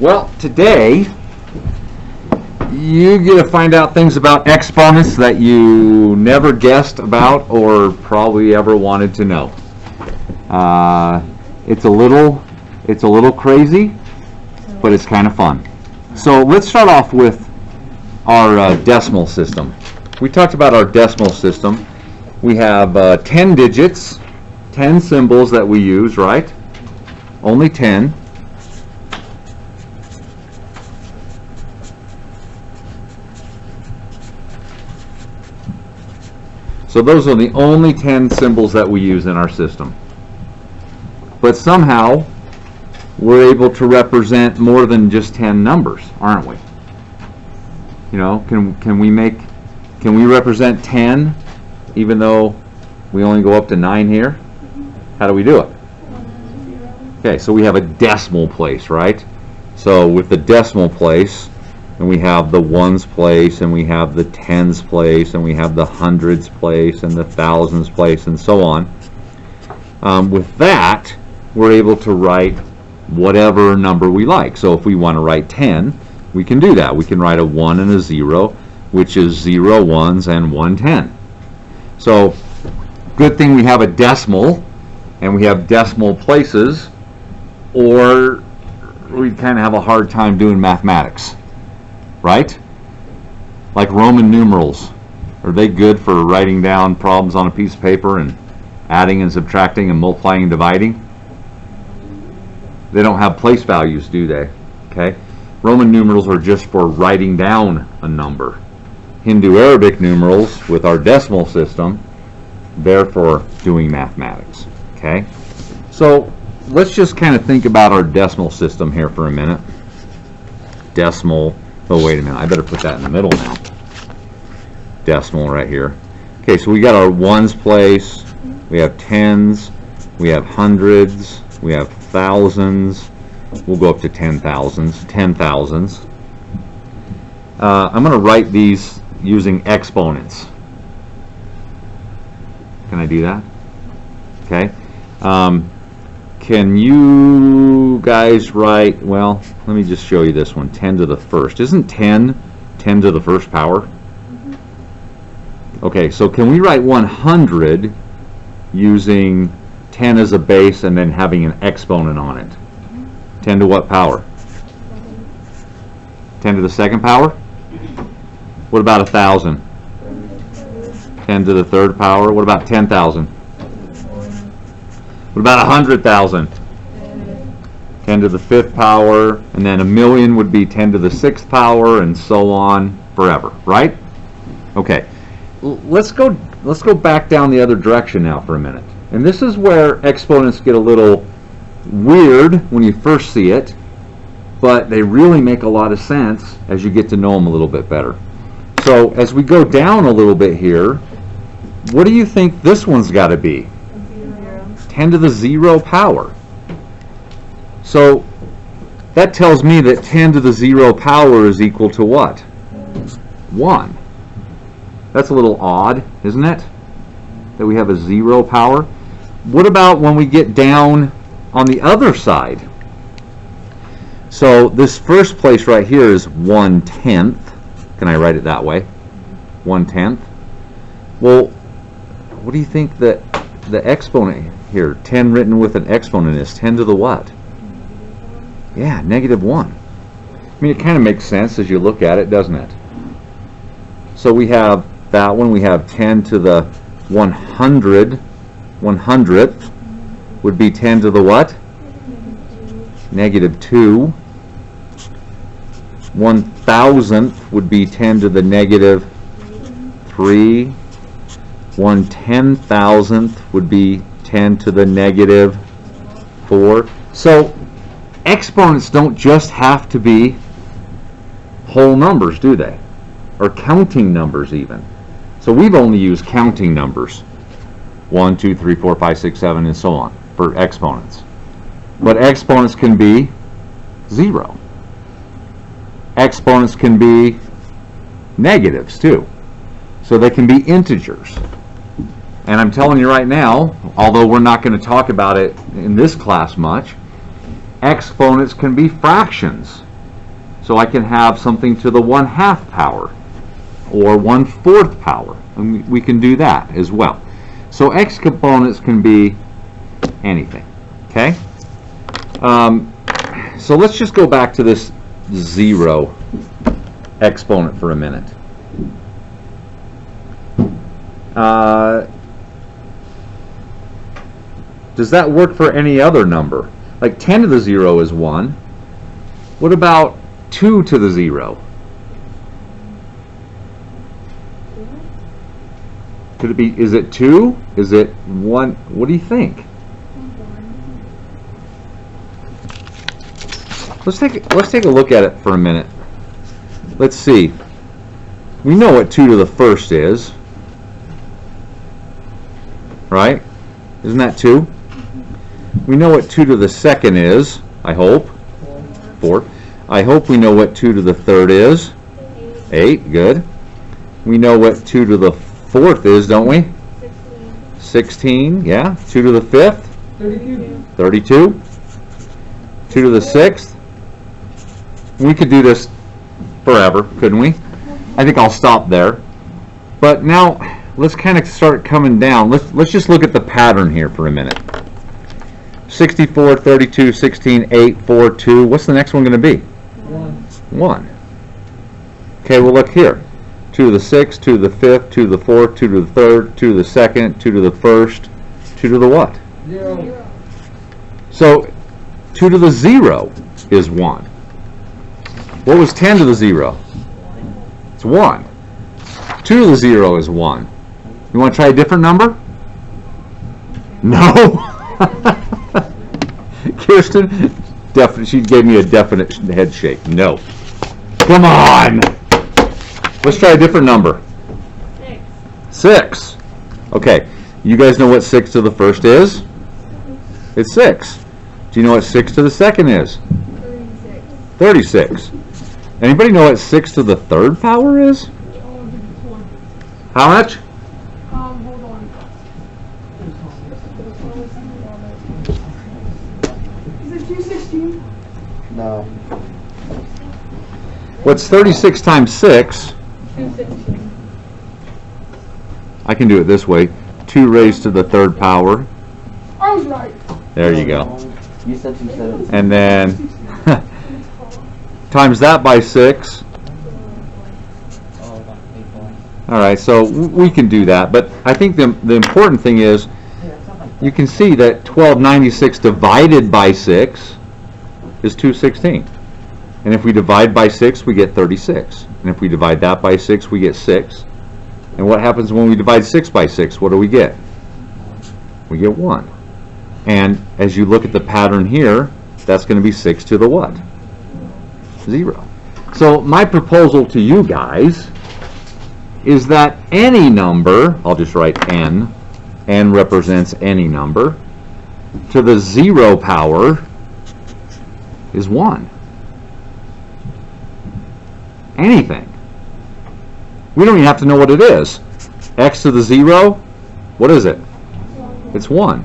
Well, today you get to find out things about exponents that you never guessed about or probably ever wanted to know. It's a little crazy, but it's kind of fun. So let's start off with our decimal system. We talked about our decimal system. We have 10 digits, 10 symbols that we use, right? Only 10. So those are the only 10 symbols that we use in our system. But somehow we're able to represent more than just 10 numbers, aren't we? You know, can we represent 10 even though we only go up to 9 here? How do we do it? Okay, so we have a decimal place, right? So with the decimal place, and we have the ones place, and we have the tens place, and we have the hundreds place, and the thousands place, and so on. With that, we're able to write whatever number we like. So if we want to write 10, we can do that. We can write a 1 and a 0, which is 0 ones and 1 10. So good thing we have a decimal, and we have decimal places, or we'd kind of have a hard time doing mathematics. Right? Like Roman numerals. Are they good for writing down problems on a piece of paper and adding and subtracting and multiplying and dividing? They don't have place values, do they? Okay. Roman numerals are just for writing down a number. Hindu-Arabic numerals, with our decimal system, they're for doing mathematics. Okay. So let's just kind of think about our decimal system here for a minute. Decimal. Oh, wait a minute. I better put that in the middle now. Decimal right here. Okay, so we got our ones place. We have tens. We have hundreds. We have thousands. We'll go up to 10,000s. 10,000s. I'm going to write these using exponents. Can I do that? Okay. Can you guys write, well, let me just show you this one, 10 to the first. Isn't 10 to the first power? Okay, so can we write 100 using 10 as a base and then having an exponent on it? 10 to what power? 10 to the second power? What about 1,000? 10 to the third power? What about 10,000? What about 100,000? 10 to the fifth power, and then a million would be 10 to the sixth power, and so on forever, right? Okay, let's go back down the other direction now for a minute. And this is where exponents get a little weird when you first see it, but they really make a lot of sense as you get to know them a little bit better. So as we go down a little bit here, what do you think this one's got to be? 10 to the 0 power. So that tells me that 10 to the 0 power is equal to what? 1. That's a little odd, isn't it? That we have a 0 power. What about when we get down on the other side? So this first place right here is 1/10. Can I write it that way? 1/10. Well, what do you think that the exponent here, 10 written with an exponent, is 10 to the what? Yeah, -1. I mean, it kind of makes sense as you look at it, doesn't it? So we have that one. We have 10 to the 100th would be 10 to the what? -2. 1,000th would be 10 to the -3. 1/10,000th would be 10 to the -4. So exponents don't just have to be whole numbers, do they? Or counting numbers even. So we've only used counting numbers. 1, 2, 3, 4, 5, 6, 7, and so on for exponents. But exponents can be 0. Exponents can be negatives too. So they can be integers. And I'm telling you right now, although we're not going to talk about it in this class much, exponents can be fractions. So I can have something to the 1/2 power or 1/4 power. And we can do that as well. So exponents can be anything. Okay? So let's just go back to this 0 exponent for a minute. Does that work for any other number? Like 10 to the 0 is 1. What about 2 to the 0? Could it be, is it 2? Is it 1? What do you think? Let's take a look at it for a minute. Let's see. We know what 2 to the first is. Right? Isn't that 2? We know what 2 to the second is, I hope. 4. I hope we know what 2 to the third is. 8, good. We know what 2 to the fourth is, don't we? 16, yeah. 2 to the fifth? 32. 2 to the sixth? We could do this forever, couldn't we? I think I'll stop there. But now, let's kind of start coming down. Let's just look at the pattern here for a minute. 64, 32, 16, 8, 4, 2. What's the next one going to be? 1. Okay, well look here. 2 to the 6th, 2 to the 5th, 2 to the 4th, 2 to the 3rd, 2 to the 2nd, 2 to the 1st, 2 to the what? 0. So 2 to the 0 is 1. What was 10 to the 0? It's 1. 2 to the 0 is 1. You want to try a different number? No. Kirsten, she gave me a definite head shake. No. Come on. Let's try a different number. 6. Okay. You guys know what 6 to the first is? It's 6. Do you know what 6 to the second is? 36. Anybody know what 6 to the third power is? How much? Hold on. Is it 216? No. What's 36 times 6? 216. I can do it this way. 2 raised to the third power. I was right. There you go. You said 217. And then times that by 6. Alright, so we can do that. But I think the important thing is you can see that 1296 divided by 6 is 216. And if we divide by 6, we get 36. And if we divide that by 6, we get 6. And what happens when we divide 6 by 6? What do we get? We get 1. And as you look at the pattern here, that's going to be 6 to the what? 0. So my proposal to you guys is that any number, I'll just write n represents any number, to the 0 power is 1. Anything. We don't even have to know what it is. X to the 0, what is it? It's 1.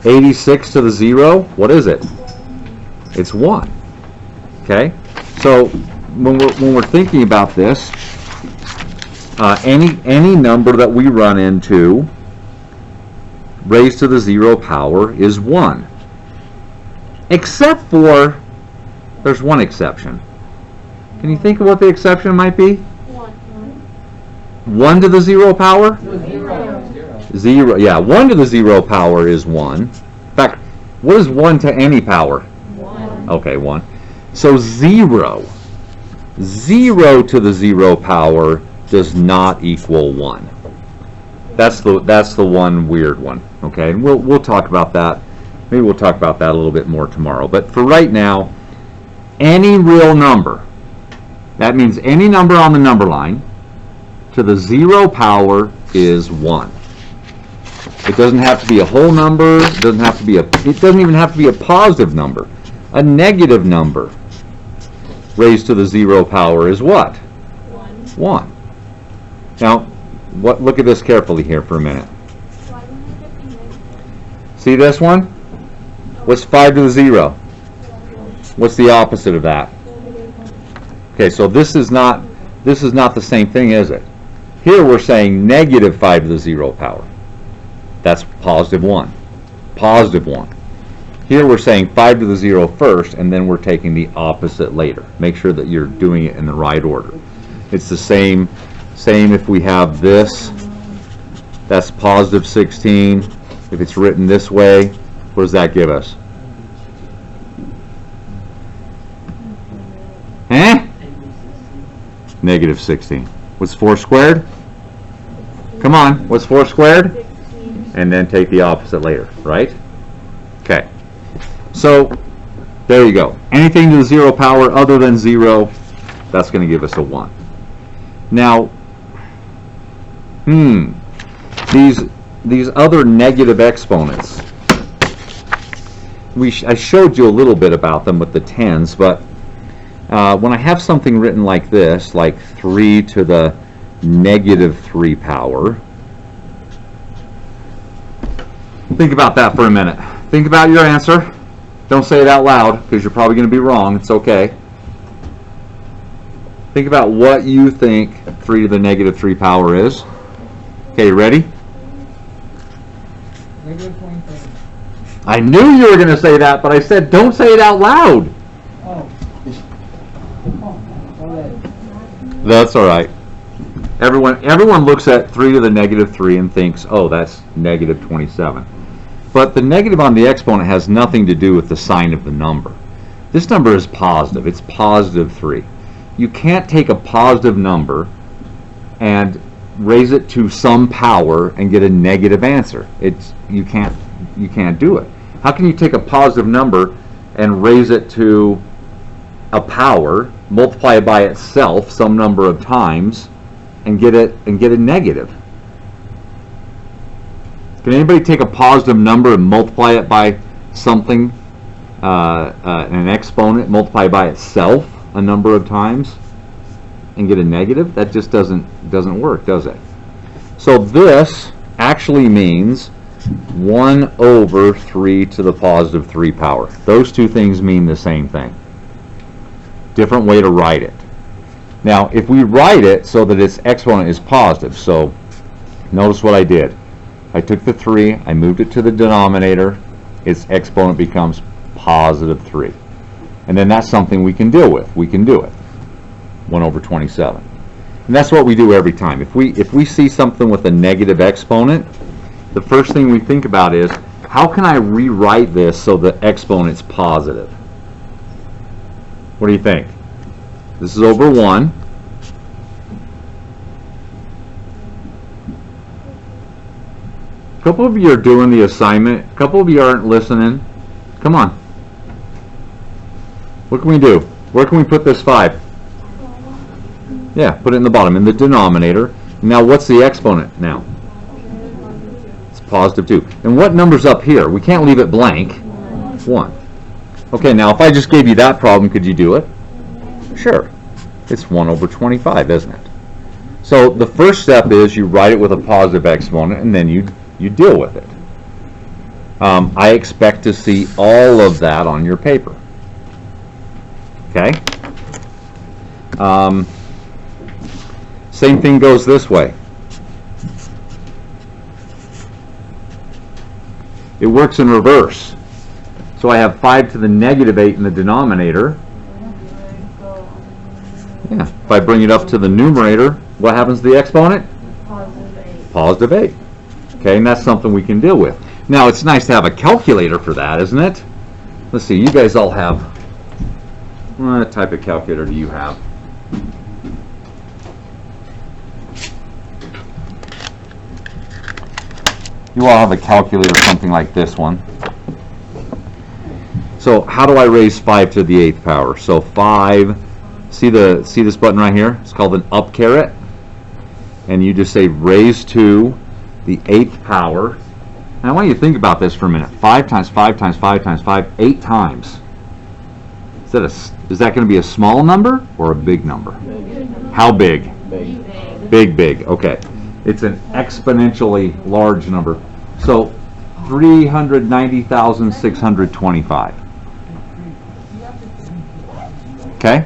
86 to the 0, what is it? It's 1. Okay? So when we're thinking about this, any number that we run into raised to the 0 power is 1. Except for, there's one exception. Can you think of what the exception might be? 1 to the 0 power? 0. Yeah, 1 to the 0 power is 1. In fact, what is 1 to any power? 1. Okay, 1. So 0. 0 to the 0 power does not equal 1. That's the one weird one. Okay, and we'll talk about that. Maybe we'll talk about that a little bit more tomorrow. But for right now, any real number, that means any number on the number line, to the 0 power is 1. It doesn't have to be a whole number. It doesn't even have to be a positive number. A negative number raised to the 0 power is what? 1. Now, look at this carefully here for a minute. See this one? What's 5 to the 0? What's the opposite of that? Okay, so this is not the same thing, is it? Here we're saying negative 5 to the 0 power. That's positive 1. Positive 1. Here we're saying 5 to the 0 first, and then we're taking the opposite later. Make sure that you're doing it in the right order. It's the same if we have this. That's positive 16. If it's written this way, what does that give us? Eh? Negative 16. What's 4 squared? Come on, what's 4 squared? And then take the opposite later, right? Okay. So, there you go. Anything to the 0 power other than 0, that's going to give us a 1. Now, these other negative exponents, I showed you a little bit about them with the tens, but when I have something written like this, like 3 to the negative 3 power, think about that for a minute. Think about your answer. Don't say it out loud, because you're probably going to be wrong. It's okay. Think about what you think 3 to the negative 3 power is. Okay, you ready? Negative 27. I knew you were going to say that, but I said don't say it out loud. Oh. That's all right. Everyone looks at 3 to the negative 3 and thinks, oh, that's negative 27. But the negative on the exponent has nothing to do with the sign of the number. This number is positive. It's positive 3. You can't take a positive number and raise it to some power and get a negative answer. You can't do it. How can you take a positive number and raise it to a power, multiply it by itself some number of times, and get a negative? Can anybody take a positive number and multiply it by something, an exponent, multiply by itself a number of times, and get a negative? That just doesn't work, does it? So this actually means 1 over 3 to the positive 3 power. Those two things mean the same thing. Different way to write it. Now, if we write it so that its exponent is positive, so notice what I did. I took the 3, I moved it to the denominator, its exponent becomes positive 3. And then that's something we can deal with. We can do it. 1 over 27. And that's what we do every time. If we see something with a negative exponent, the first thing we think about is, how can I rewrite this so the exponent's positive? What do you think? This is over 1. A couple of you are doing the assignment. A couple of you aren't listening. Come on. What can we do? Where can we put this 5? Yeah, put it in the bottom, in the denominator. Now what's the exponent now? It's positive 2. And what number's up here? We can't leave it blank. 1. Okay, now if I just gave you that problem, could you do it? Sure. It's 1 over 25, isn't it? So the first step is you write it with a positive exponent, and then you deal with it. I expect to see all of that on your paper. Okay? Same thing goes this way. It works in reverse. So I have 5 to the negative 8 in the denominator. Yeah. If I bring it up to the numerator, what happens to the exponent? Positive 8. Positive 8. Okay, and that's something we can deal with. Now, it's nice to have a calculator for that, isn't it? Let's see, you guys all have... What type of calculator do you have? You all have a calculator, something like this one. So how do I raise 5 to the 8th power? So 5, see this button right here? It's called an up caret. And you just say raise to the 8th power. And I want you to think about this for a minute. 5 times 5 times 5 times 5, 8 times. Is that going to be a small number or a big number? How big? Big. Big. Okay. It's an exponentially large number. So 390,625. Okay?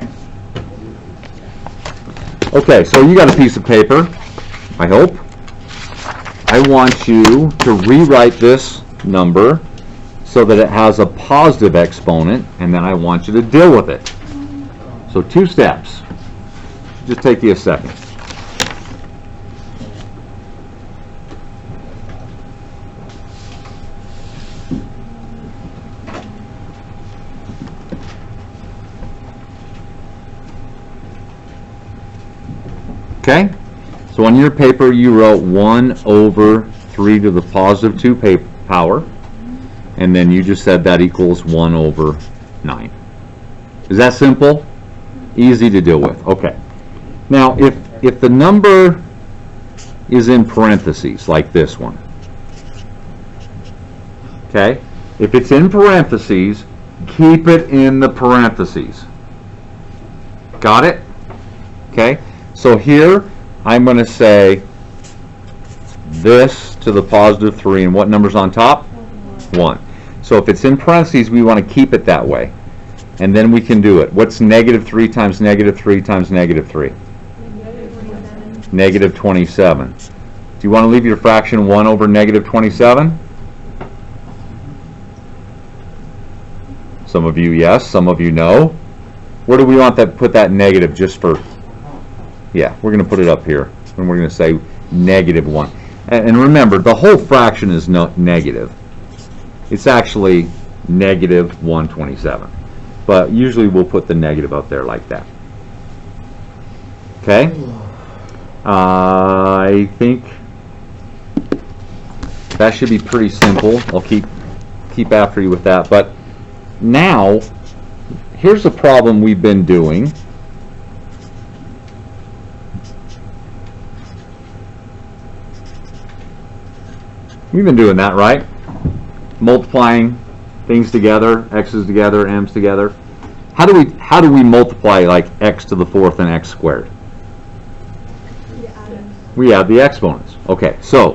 Okay, so you got a piece of paper, I hope. I want you to rewrite this number so that it has a positive exponent, and then I want you to deal with it. So 2 steps. Just take you a second. Okay? So on your paper you wrote 1 over 3 to the positive 2 power, and then you just said that equals 1 over 9. Is that simple? Easy to deal with. Okay. Now if the number is in parentheses, like this one, okay? If it's in parentheses, keep it in the parentheses. Got it? Okay? So here, I'm going to say this to the positive 3, and what number's on top? 1. So if it's in parentheses, we want to keep it that way. And then we can do it. What's negative 3 times negative 3 times negative 3? Negative 27. Do you want to leave your fraction 1 over negative 27? Some of you yes, some of you no. Where do we want that? Put that negative just for... Yeah, we're going to put it up here, and we're going to say negative 1. And remember, the whole fraction is negative. It's actually negative 127. But usually we'll put the negative up there like that. Okay? I think that should be pretty simple. I'll keep after you with that. But now, here's a problem we've been doing. We've been doing that, right? Multiplying things together, x's together, m's together. How do we multiply like x to the 4th and x squared? We add the exponents. Okay, so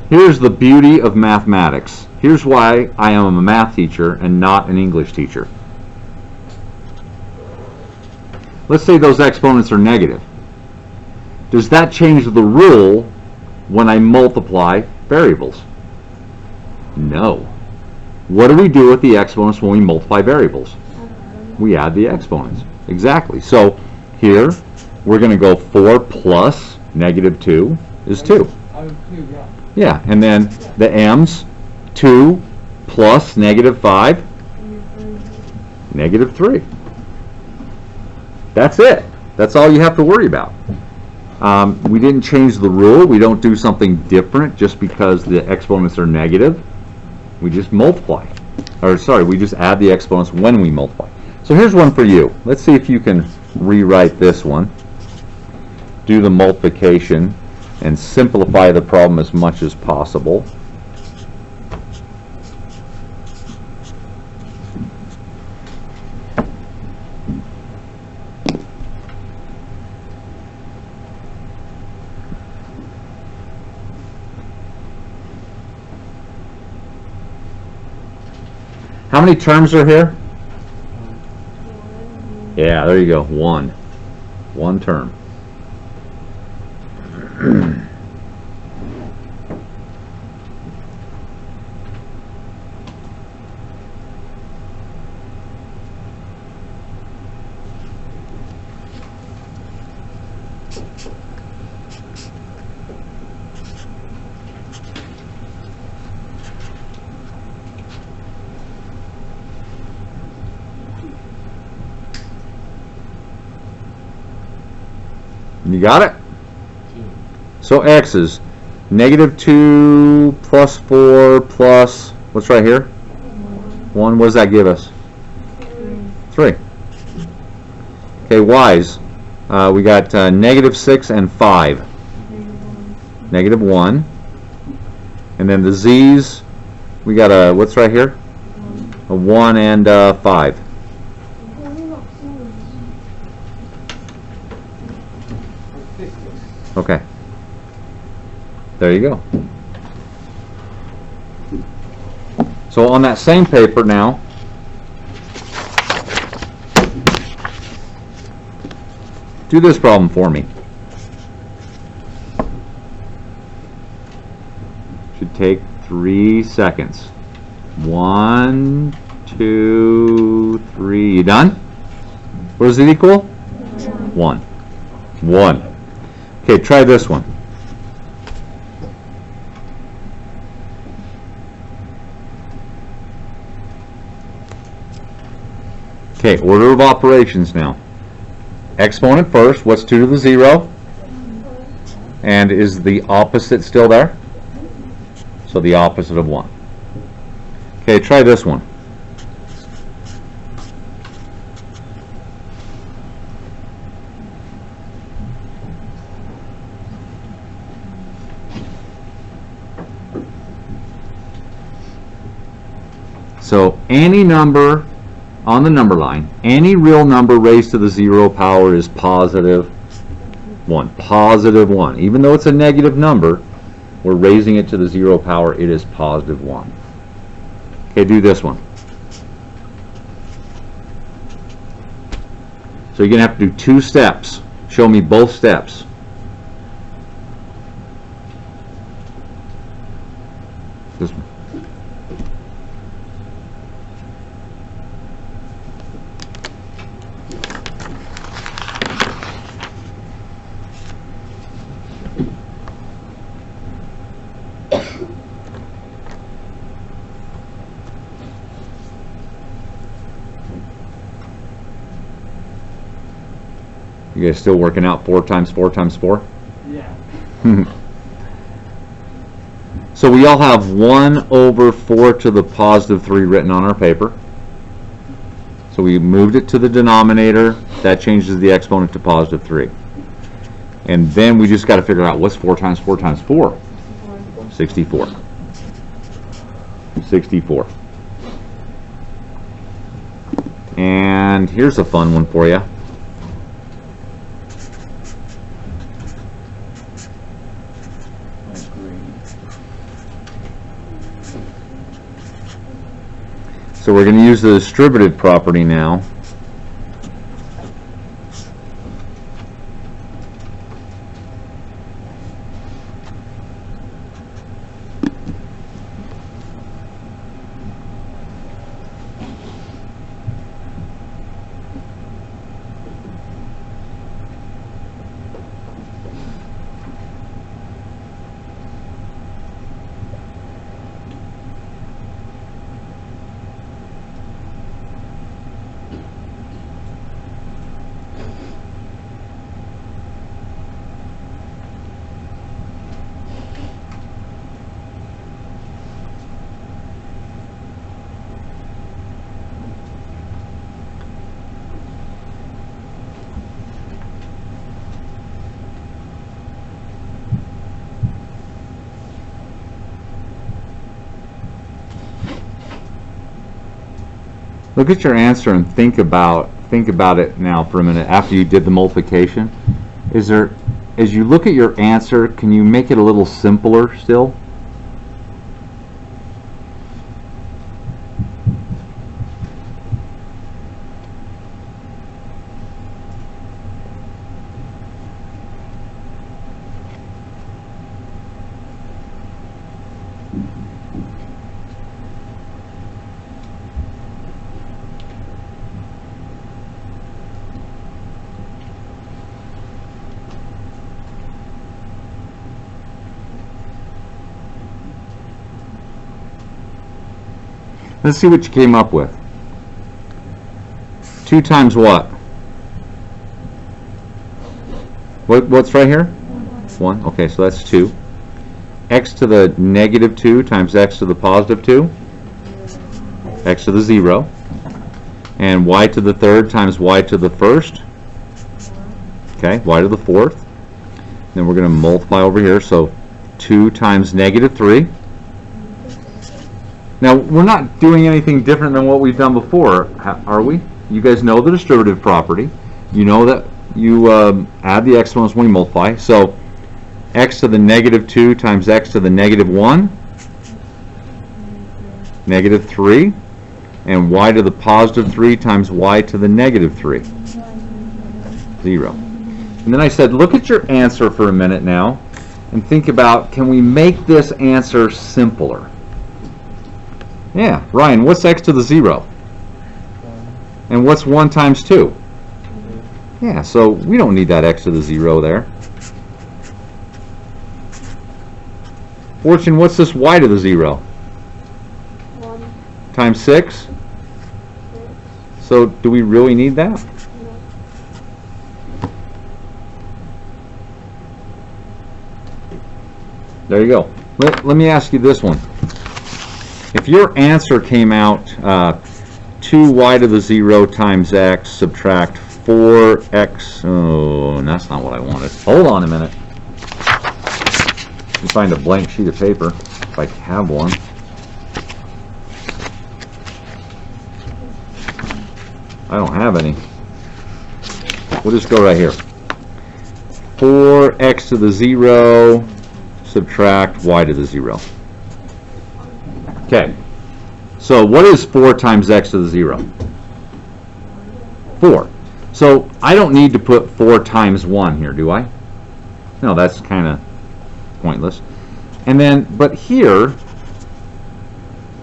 here's the beauty of mathematics. Here's why I am a math teacher and not an English teacher. Let's say those exponents are negative. Does that change the rule when I multiply variables? No. What do we do with the exponents when we multiply variables? We add the exponents. Exactly. So here we're going to go 4 plus negative 2 is 2. Yeah, and then the m's, 2 plus negative 5, negative 3. That's it. That's all you have to worry about. We didn't change the rule. We don't do something different just because the exponents are negative. We just multiply. Or sorry, we just add the exponents when we multiply. So here's one for you. Let's see if you can rewrite this one. Do the multiplication and simplify the problem as much as possible. How many terms are here? Yeah, there you go. 1. 1 term. You got it? So x is negative 2 plus 4 plus, what's right here? 1. What does that give us? 3. Okay, y's. We got negative 6 and 5. Negative 1. And then the z's, we got a, what's right here? A 1 and 5. Okay. There you go. So on that same paper now, Do this problem for me. Should take 3 seconds. 1, 2, 3. You done? What does it equal? 1. 1. Okay, try this one. Okay, order of operations now. Exponent first. What's 2 to the 0? And is the opposite still there? So the opposite of 1. Okay, try this one. So any number on the number line, any real number raised to the 0 power is positive 1. Positive 1. Even though it's a negative number, we're raising it to the 0 power, it is positive 1. Okay, do this one. So you're going to have to do 2 steps. Show me both steps. This one. You guys still working out 4 times 4 times 4? Yeah. So we all have 1 over 4 to the positive 3 written on our paper. So we moved it to the denominator. That changes the exponent to positive 3. And then we just got to figure out what's 4 times 4 times 4? 64. 64. And here's a fun one for you. So we're going to use the distributive property now. Look at your answer and think about it now for a minute after you did the multiplication. Is there, as you look at your answer, can you make it a little simpler still? Let's see what you came up with. 2 times what? What's right here? 1. Okay, so that's 2. X to the negative 2 times x to the positive 2. X to the 0. And y to the 3rd times y to the 1st. Okay, y to the 4th. Then we're going to multiply over here. So 2 times negative 3. Now, we're not doing anything different than what we've done before, are we? You guys know the distributive property. You know that you add the exponents when you multiply. So x to the negative 2 times x to the negative 1, negative 3. And y to the positive 3 times y to the negative 3, 0. And then I said, look at your answer for a minute now and think about, can we make this answer simpler? Yeah, Ryan, what's x to the 0? And what's 1 times 2? Yeah, so we don't need that x to the 0 there. Fortune, what's this y to the 0? 1. Times 6? So do we really need that? There you go. Let me ask you this one. If your answer came out 2y to the 0 times x subtract 4x, oh, that's not what I wanted. Hold on a minute. Let me find a blank sheet of paper, if I have one. I don't have any. We'll just go right here. 4x to the 0 subtract y to the 0. Okay. So what is 4 times x to the 0? 4. So I don't need to put 4 times 1 here, do I? No, that's kind of pointless. And then, but here,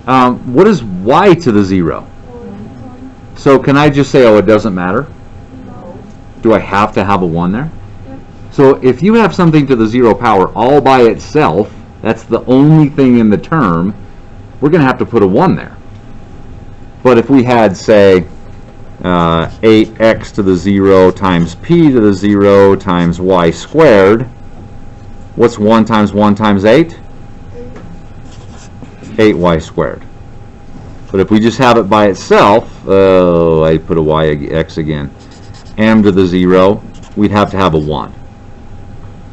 what is y to the 0? So can I just say, oh, it doesn't matter? Do I have to have a 1 there? So if you have something to the 0 power all by itself, that's the only thing in the term, we're going to have to put a 1 there. But if we had, say, 8x to the 0 times p to the 0 times y squared, what's 1 times 1 times 8? 8y squared. But if we just have it by itself, oh, I put a x again, m to the 0, we'd have to have a 1.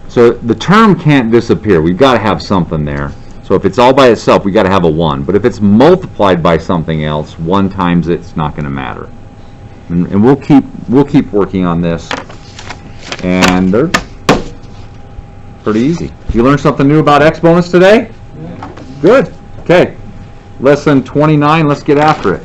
So the term can't disappear. We've got to have something there. So if it's all by itself, we've got to have a 1. But if it's multiplied by something else, 1 times it's not going to matter. And we'll keep working on this. And they're pretty easy. You learned something new about exponents today? Good. Okay. Lesson 29, let's get after it.